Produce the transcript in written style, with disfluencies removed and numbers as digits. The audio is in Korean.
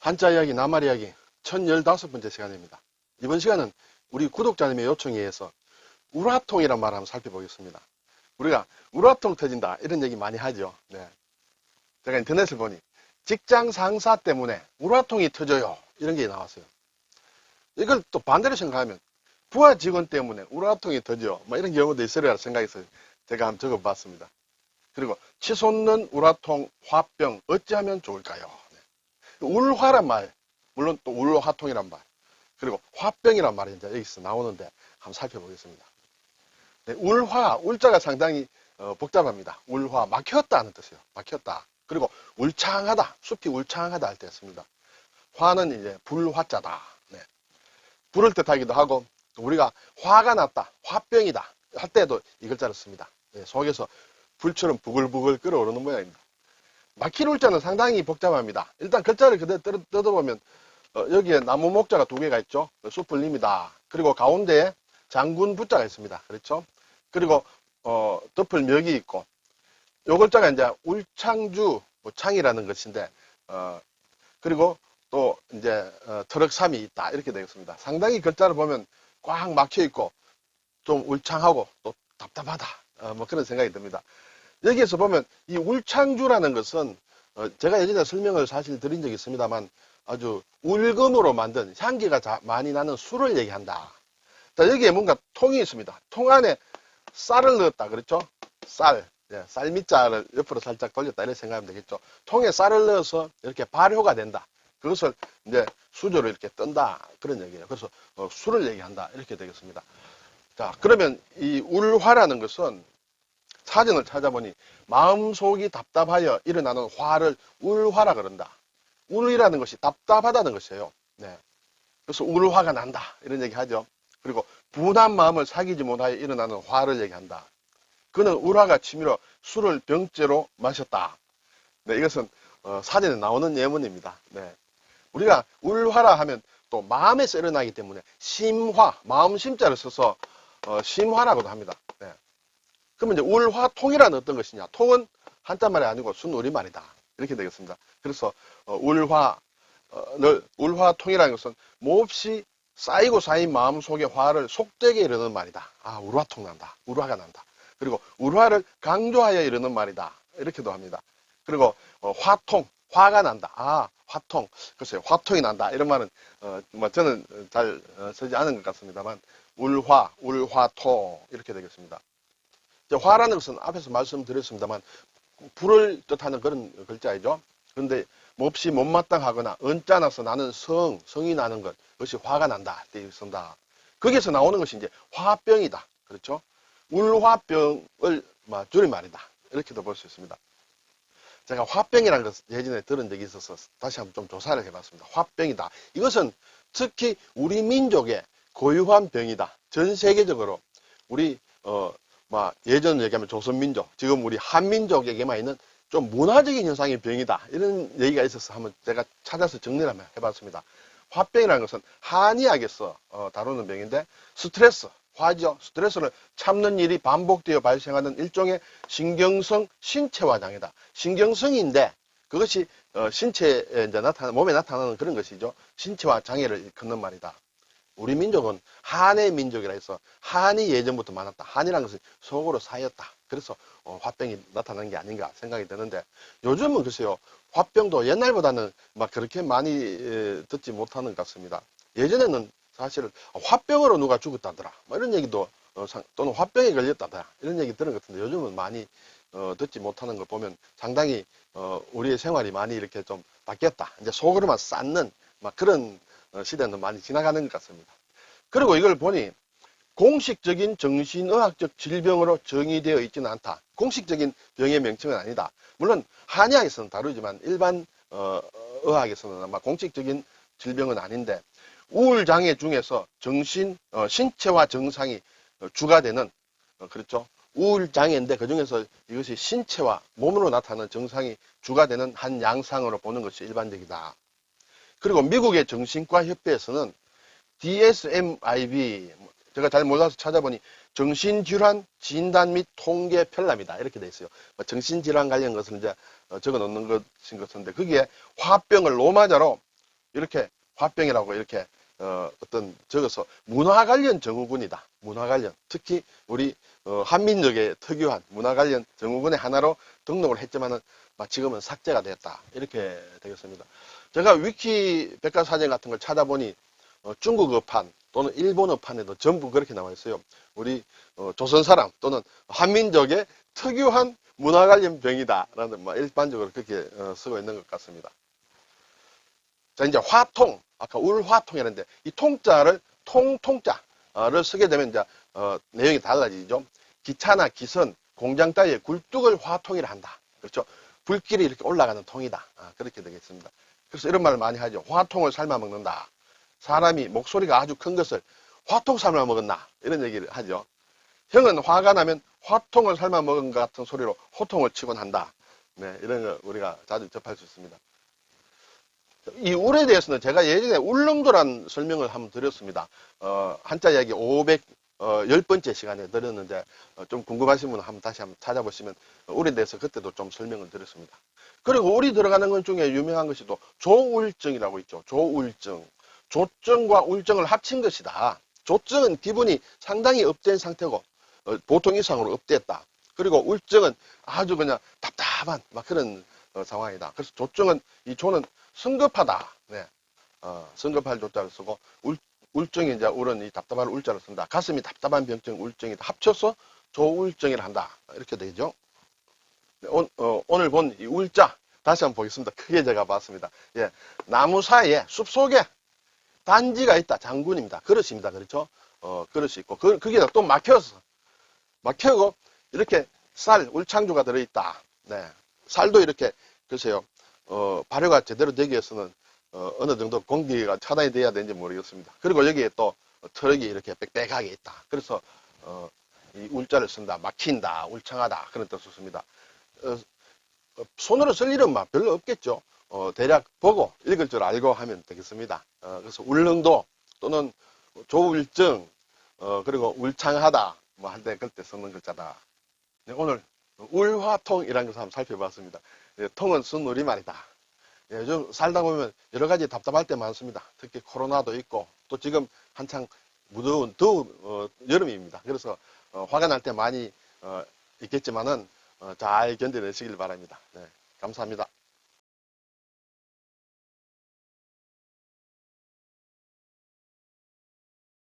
한자 이야기, 낱말 이야기 1015번째 시간입니다. 이번 시간은 우리 구독자님의 요청에 의해서 울화통이란 말을 한번 살펴보겠습니다. 우리가 울화통 터진다 이런 얘기 많이 하죠. 네. 제가 인터넷을 보니 직장 상사 때문에 울화통이 터져요 이런 게 나왔어요. 이걸 또 반대로 생각하면 부하 직원 때문에 울화통이 터져 뭐 이런 경우도 있으리라 생각해서 제가 한번 적어봤습니다. 그리고 치솟는 울화통, 화병 어찌하면 좋을까요? 울화란 말, 물론 또 울화통이란 말, 그리고 화병이란 말이 이제 여기서 나오는데 한번 살펴보겠습니다. 네, 울화, 울자가 상당히 복잡합니다. 울화, 막혔다는 뜻이에요. 막혔다. 그리고 울창하다, 숲이 울창하다 할 때 씁니다. 화는 이제 불화자다. 네. 불을 뜻하기도 하고, 우리가 화가 났다, 화병이다 할 때도 이 글자를 씁니다. 네, 속에서 불처럼 부글부글 끓어오르는 모양입니다. 막힐 울자는 상당히 복잡합니다. 일단 글자를 그대로 뜯어보면 여기에 나무 목자가 두 개가 있죠. 숲을립니다. 그리고 가운데에 장군 부자가 있습니다. 그렇죠? 그리고 덮을 멱이 있고 요 글자가 이제 울창주 창이라는 것인데 그리고 또 이제 터럭삼이 있다 이렇게 되겠습니다. 상당히 글자를 보면 꽉 막혀 있고 좀 울창하고 또 답답하다 뭐 그런 생각이 듭니다. 여기에서 보면 이 울창주라는 것은 제가 예전에 설명을 사실 드린 적이 있습니다만 아주 울금으로 만든 향기가 많이 나는 술을 얘기한다. 자, 여기에 뭔가 통이 있습니다. 통 안에 쌀을 넣었다. 그렇죠? 쌀. 예, 쌀밑자를 옆으로 살짝 돌렸다. 이렇게 생각하면 되겠죠. 통에 쌀을 넣어서 이렇게 발효가 된다. 그것을 이제 수저로 이렇게 뜬다. 그런 얘기예요. 그래서 술을 얘기한다. 이렇게 되겠습니다. 자, 그러면 이 울화라는 것은 사전을 찾아보니 마음속이 답답하여 일어나는 화를 울화라 그런다. 울이라는 것이 답답하다는 것이에요. 네. 그래서 울화가 난다 이런 얘기 하죠. 그리고 분한 마음을 사귀지 못하여 일어나는 화를 얘기한다. 그는 울화가 치밀어 술을 병째로 마셨다. 네, 이것은 사전에 나오는 예문입니다. 네. 우리가 울화라 하면 또 마음에서 일어나기 때문에 심화, 마음 심자를 써서 심화라고도 합니다. 네. 그러면 이제 울화통이란 어떤 것이냐? 통은 한자말이 아니고 순우리말이다. 이렇게 되겠습니다. 그래서 울화통이라는 것은 몹시 쌓이고 쌓인 마음속의 화를 속되게 이르는 말이다. 아, 울화통 난다. 울화가 난다. 그리고 울화를 강조하여 이르는 말이다. 이렇게도 합니다. 그리고 화통, 화가 난다. 아, 화통. 글쎄요, 화통이 난다. 이런 말은 뭐 저는 잘 쓰지 않은 것 같습니다만 울화, 울화통 이렇게 되겠습니다. 화라는 것은 앞에서 말씀드렸습니다만 불을 뜻하는 그런 글자이죠. 그런데 몹시 못마땅하거나 언짢아서 나는 성이 나는 것, 그것이 화가 난다. 때 쓴다. 거기에서 나오는 것이 이제 화병이다. 그렇죠? 울화병을 줄임말이다. 이렇게도 볼 수 있습니다. 제가 화병이라는 것을 예전에 들은 적이 있어서 다시 한번 좀 조사를 해봤습니다. 화병이다. 이것은 특히 우리 민족의 고유한 병이다. 전 세계적으로 우리 예전 얘기하면 조선민족, 지금 우리 한민족에게만 있는 좀 문화적인 현상의 병이다. 이런 얘기가 있어서 한번 제가 찾아서 정리를 한번 해봤습니다. 화병이라는 것은 한의학에서 다루는 병인데 스트레스, 화죠. 스트레스를 참는 일이 반복되어 발생하는 일종의 신경성 신체화 장애다. 신경성인데 그것이 신체에 이제 몸에 나타나는 그런 것이죠. 신체화 장애를 일컫는 말이다. 우리 민족은 한의 민족이라 해서 한이 예전부터 많았다. 한이라는 것은 속으로 쌓였다. 그래서 화병이 나타나는 게 아닌가 생각이 드는데 요즘은 글쎄요. 화병도 옛날보다는 막 그렇게 많이 듣지 못하는 것 같습니다. 예전에는 사실 화병으로 누가 죽었다더라. 뭐 이런 얘기도 또는 화병에 걸렸다더라. 이런 얘기 들은 것 같은데 요즘은 많이 듣지 못하는 걸 보면 상당히 우리의 생활이 많이 이렇게 좀 바뀌었다. 이제 속으로만 쌓는 막 그런 시대는 많이 지나가는 것 같습니다. 그리고 이걸 보니 공식적인 정신의학적 질병으로 정의되어 있지는 않다. 공식적인 병의 명칭은 아니다. 물론 한의학에서는 다루지만 일반 의학에서는 아마 공식적인 질병은 아닌데 우울장애 중에서 신체화 증상이 주가 되는 그렇죠. 우울장애인데 그중에서 이것이 신체화, 몸으로 나타나는 증상이 주가 되는 한 양상으로 보는 것이 일반적이다. 그리고 미국의 정신과 협회에서는 DSM-IV, 제가 잘 몰라서 찾아보니 정신질환 진단 및 통계 편람이다. 이렇게 돼 있어요. 정신질환 관련 것을 이제 적어 놓는 것인 것 같은데, 거기에 화병을 로마자로 이렇게 화병이라고 이렇게 어떤 적어서 문화 관련 증후군이다. 문화 관련. 특히 우리 한민족의 특유한 문화 관련 증후군의 하나로 등록을 했지만은 지금은 삭제가 됐다. 이렇게 되겠습니다. 제가 위키 백과사전 같은 걸 찾아보니 중국어판 또는 일본어판에도 전부 그렇게 나와 있어요. 우리 조선 사람 또는 한민족의 특유한 문화 관련 병이다라는 일반적으로 그렇게 쓰고 있는 것 같습니다. 자, 이제 화통, 아까 울화통이라는데 이 통자를 통자를 쓰게 되면 이제 내용이 달라지죠. 기차나 기선, 공장 따위의 굴뚝을 화통이라 한다. 그렇죠? 불길이 이렇게 올라가는 통이다. 그렇게 되겠습니다. 그래서 이런 말을 많이 하죠. 화통을 삶아 먹는다. 사람이 목소리가 아주 큰 것을 화통 삶아 먹었나? 이런 얘기를 하죠. 형은 화가 나면 화통을 삶아 먹은 것 같은 소리로 호통을 치곤 한다. 네, 이런 거 우리가 자주 접할 수 있습니다. 이 울에 대해서는 제가 예전에 울릉도란 설명을 한번 드렸습니다. 한자 이야기 510번째 시간에 드렸는데 좀 궁금하신 분은 다시 한번 찾아보시면 울에 대해서 그때도 좀 설명을 드렸습니다. 그리고 울이 들어가는 것 중에 유명한 것이 또 조울증이라고 있죠. 조울증. 조증과 울증을 합친 것이다. 조증은 기분이 상당히 업된 상태고 보통 이상으로 업됐다. 그리고 울증은 아주 그냥 답답한 그런 상황이다. 그래서 조증은 이 조는 성급하다. 네. 성급할 조자를 쓰고 울증이 이제 울은 이 답답한 울자를 쓴다. 가슴이 답답한 병증 울증이다. 합쳐서 조울증이라 한다. 이렇게 되죠. 네, 오늘 본 이 울자 다시 한번 보겠습니다. 크게 제가 봤습니다. 예, 나무 사이에 숲 속에 단지가 있다. 장군입니다. 그릇입니다. 그렇죠? 그릇이 있고 그게 또 막혀고 이렇게 쌀 울창주가 들어있다. 네, 쌀도 이렇게 글쎄요. 발효가 제대로 되기 위해서는 어느 정도 공기가 차단이 돼야 되는지 모르겠습니다. 그리고 여기에 또 트럭이 이렇게 빽빽하게 있다. 그래서 이 울자를 쓴다, 막힌다, 울창하다 그런 뜻을 씁니다. 손으로 쓸 일은 별로 없겠죠. 대략 보고 읽을 줄 알고 하면 되겠습니다. 그래서 울릉도 또는 조울증 그리고 울창하다 할 때 그때 쓰는 글자다. 네, 오늘 울화통이라는 것을 한번 살펴봤습니다. 네, 통은 순우리말이다. 네, 요즘 살다 보면 여러 가지 답답할 때 많습니다. 특히 코로나도 있고 또 지금 한창 무더운 더운 여름입니다. 그래서 화가 날 때 많이 있겠지만은 잘 견뎌내시길 바랍니다. 네, 감사합니다.